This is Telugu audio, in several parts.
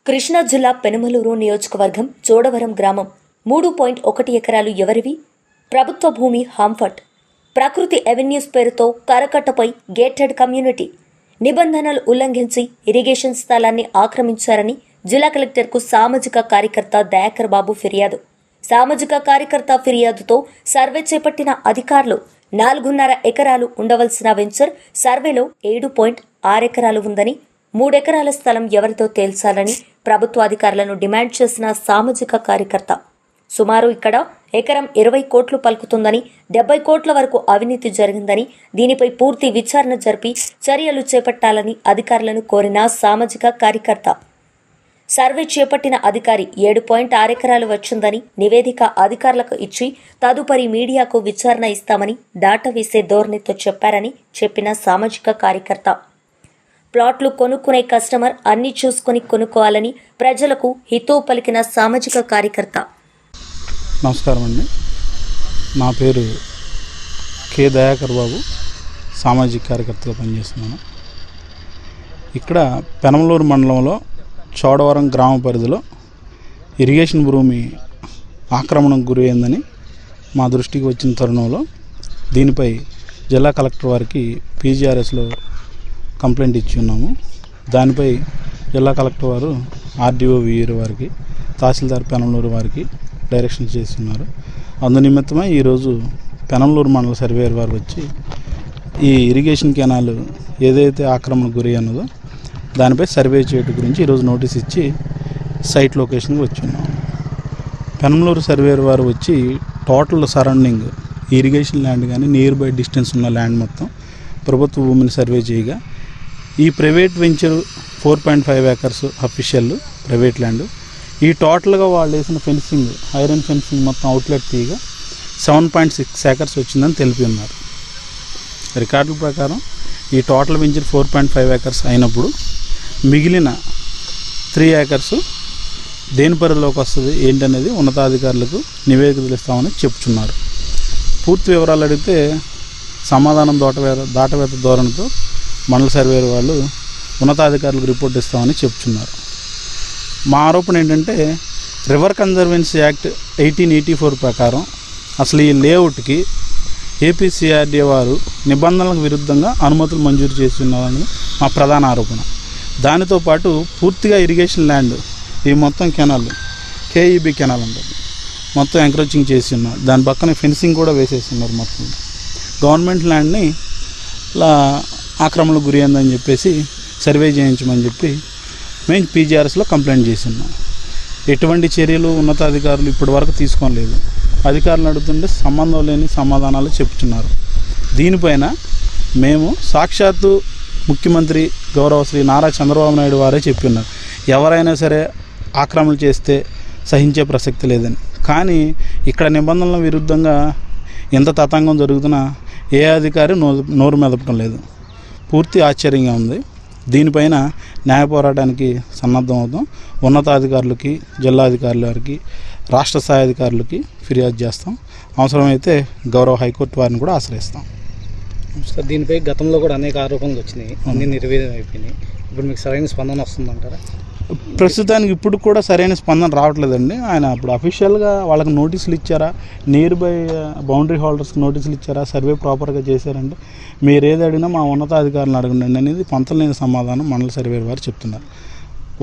కృష్ణా జిల్లా పెనుమలూరు నియోజకవర్గం చోడవరం గ్రామం 3.1 ఎకరాలు ఎవరివి? ప్రభుత్వ భూమి హాంఫర్ట్. ప్రకృతి ఎవెన్యూస్ పేరుతో కరకట్టపై గేటెడ్ కమ్యూనిటీ నిబంధనలు ఉల్లంఘించి ఇరిగేషన్ స్థలాన్ని ఆక్రమించారని జిల్లా కలెక్టర్కు సామాజిక కార్యకర్త దయాకర్ బాబు ఫిర్యాదు. సామాజిక కార్యకర్త ఫిర్యాదుతో సర్వే చేపట్టిన అధికారులు 4.5 ఎకరాలు ఉండవలసిన వెంచర్ సర్వేలో 7.6 ఎకరాలు ఉందని, 3 ఎకరాల స్థలం ఎవరితో తేల్చాలని ప్రభుత్వ అధికారులను డిమాండ్ చేసిన సామాజిక కార్యకర్త. సుమారు ఇక్కడ ఎకరం 20 కోట్లు పలుకుతుందని, 70 కోట్ల వరకు అవినీతి జరిగిందని, దీనిపై పూర్తి విచారణ జరిపి చర్యలు చేపట్టాలని అధికారులను కోరిన సామాజిక కార్యకర్త. సర్వే చేపట్టిన అధికారి 7.6 ఎకరాలు వచ్చిందని నివేదిక అధికారులకు ఇచ్చి తదుపరి మీడియాకు విచారణ ఇస్తామని దాటవేసే ధోరణితో చెప్పారని చెప్పిన సామాజిక కార్యకర్త. ప్లాట్లు కొనుక్కునే కస్టమర్ అన్ని చూసుకుని కొనుక్కోవాలని ప్రజలకు హితవు పలికిన సామాజిక కార్యకర్త. నమస్కారం అండి, నా పేరు కె దయాకర్ బాబు, సామాజిక కార్యకర్తగా పనిచేస్తున్నాను. ఇక్కడ పెనమలూరు మండలంలో చోడవరం గ్రామ పరిధిలో ఇరిగేషన్ భూమి ఆక్రమణకు గురి అయిందని మా దృష్టికి వచ్చిన తరుణంలో దీనిపై జిల్లా కలెక్టర్ వారికి పీజీఆర్ఎస్లో కంప్లైంట్ ఇచ్చి ఉన్నాము. దానిపై జిల్లా కలెక్టర్ వారు ఆర్డీఓ వీఆర్ వారికి, తహసీల్దార్ పెనమలూరు వారికి డైరెక్షన్ చేస్తున్నారు. అందునిమిత్తమై ఈరోజు పెనమలూరు మండల సర్వేయర్ వారు వచ్చి ఈ ఇరిగేషన్ కెనాల్ ఏదైతే ఆక్రమణకు గురి అన్నదో దానిపై సర్వే చేయడం గురించి ఈరోజు నోటీస్ ఇచ్చి సైట్ లొకేషన్కి వచ్చి ఉన్నాము. పెనమలూరు సర్వేయర్ వారు వచ్చి టోటల్ సరౌండింగ్ ఇరిగేషన్ ల్యాండ్ కానీ నియర్ బై డిస్టెన్స్ ఉన్న ల్యాండ్ మొత్తం ప్రభుత్వ భూమిని సర్వే చేయగా ఈ private venture 4.5 acres official private land, ఈ టోటల్గా వాళ్ళు వేసిన ఫెన్సింగ్ ఐరన్ ఫెన్సింగ్ మొత్తం అవుట్లెట్ తీయగా 7.6 ఏకర్స్ వచ్చిందని తెలిపి ఉన్నారు. రికార్డుల ప్రకారం ఈ టోటల్ వెంచర్ 4.5 ఏకర్స్ అయినప్పుడు మిగిలిన 3 ఏకర్స్ దేని పరిధిలోకి వస్తుంది ఏంటనేది ఉన్నతాధికారులకు నివేదికలు ఇస్తామని చెప్తున్నారు. పూర్తి వివరాలు అడిగితే సమాధానం దాటవేత ధోరణితో మండల సర్వేయర్ వాళ్ళు ఉన్నతాధికారులకు రిపోర్ట్ ఇస్తామని చెప్తున్నారు. మా ఆరోపణ ఏంటంటే రివర్ కన్జర్వెన్సీ యాక్ట్ 1884 ప్రకారం అసలు ఈ లేఅవుట్కి ఏపీసీఆర్డీ వారు నిబంధనలకు విరుద్ధంగా అనుమతులు మంజూరు చేసి ఉన్నారని మా ప్రధాన ఆరోపణ. దానితో పాటు పూర్తిగా ఇరిగేషన్ ల్యాండ్ ఈ మొత్తం కెనాల్ కేఈబీ కెనాల్ ఉంటుంది, మొత్తం ఎంక్రోచింగ్ చేసి ఉన్నారు. దాని పక్కన ఫెన్సింగ్ కూడా వేసేస్తున్నారు. మొత్తం గవర్నమెంట్ ల్యాండ్ని ఇలా ఆక్రమణకు గురి అయిందని చెప్పేసి సర్వే చేయించమని చెప్పి మేము పీజీఆర్ఎస్లో కంప్లైంట్ చేసి ఉన్నాం. ఎటువంటి చర్యలు ఉన్నతాధికారులు ఇప్పటి వరకు తీసుకోలేదు. అధికారులు అడుగుతుంటే సంబంధం లేని సమాధానాలు చెప్తున్నారు. దీనిపైన మేము సాక్షాత్తు ముఖ్యమంత్రి గౌరవ శ్రీ నారా చంద్రబాబు నాయుడు వారే చెప్పిన్నారు, ఎవరైనా సరే ఆక్రమణ చేస్తే సహించే ప్రసక్తి లేదని. కానీ ఇక్కడ నిబంధనల విరుద్ధంగా ఎంత తతంగం జరుగుతున్నా ఏ అధికారి నోరు మెదపడం లేదు. పూర్తి ఆశ్చర్యంగా ఉంది. దీనిపైన న్యాయ పోరాటానికి సన్నద్ధం అవుతాం. ఉన్నతాధికారులకి, జిల్లాధికారుల వారికి, రాష్ట్ర స్థాయి అధికారులకి ఫిర్యాదు చేస్తాం. అవసరమైతే గౌరవ హైకోర్టు వారిని కూడా ఆశ్రయిస్తాం. సార్, దీనిపై గతంలో కూడా అనేక ఆరోపణలు వచ్చినాయి, అన్ని నిర్వీర్యం అయిపోయినాయి. ఇప్పుడు మీకు సరైన స్పందన వస్తుందంటారా? ప్రస్తుతానికి ఇప్పుడు కూడా సరైన స్పందన రావట్లేదండి. ఆయన అప్పుడు అఫీషియల్గా వాళ్ళకి నోటీసులు ఇచ్చారా, నియర్ బై బౌండరీ హోల్డర్స్కి నోటీసులు ఇచ్చారా, సర్వే ప్రాపర్గా చేశారంటే మీరు ఏది అడిగినా మా ఉన్నతాధికారులను అడగండి అనేది పొంతలేని సమాధానం మండల సర్వేయర్ వారు చెప్తున్నారు.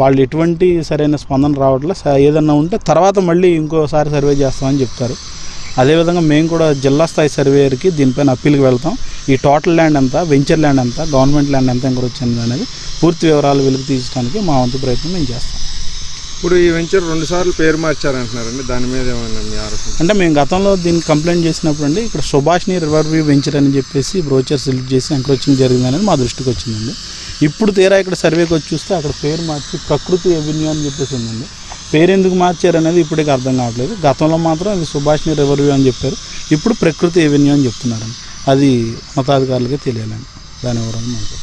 వాళ్ళు ఎటువంటి సరైన స్పందన రావట్లేదు. ఏదన్నా ఉంటే తర్వాత మళ్ళీ ఇంకోసారి సర్వే చేస్తామని చెప్తారు. అదేవిధంగా మేము కూడా జిల్లా స్థాయి సర్వేయర్కి దీనిపైన అప్పీల్కి వెళ్తాం. ఈ టోటల్ ల్యాండ్ ఎంత, వెంచర్ ల్యాండ్ ఎంత, గవర్నమెంట్ ల్యాండ్ ఎంత ఎంకర్ వచ్చింది అనేది పూర్తి వివరాలు వెలుగు తీయడానికి మా వంతు ప్రయత్నం మేము చేస్తాం. ఇప్పుడు ఈ వెంచర్ 2 సార్లు పేరు మార్చారంటున్నారండి, దాని మీద ఏమైనా మీ ఆరోపణ? అంటే మేము గతంలో దీన్ని కంప్లైంట్ చేసినప్పుడు అండి ఇక్కడ సుభాష్ని రివర్ వ్యూ వెంచర్ అని చెప్పేసి బ్రోచర్స్ రిలీజ్ చేసి ఎంక్రోచింగ్ జరిగిందనేది మా దృష్టికి వచ్చిందండి. ఇప్పుడు తీరా ఇక్కడ సర్వేకి వచ్చి చూస్తే అక్కడ పేరు మార్చి ప్రకృతి ఎవెన్యూ అని చెప్పేసి ఉందండి. పేరు ఎందుకు మార్చారు అనేది ఇప్పటికీ అర్థం కావట్లేదు. గతంలో మాత్రం ఇది సుభాష్ని రివర్ వ్యూ అని చెప్పారు, ఇప్పుడు ప్రకృతి ఎవెన్యూ అని చెప్తున్నారండి. అది ఉన్నతాధికారులకే తెలియాలండి. దాని వివరాలు మాకు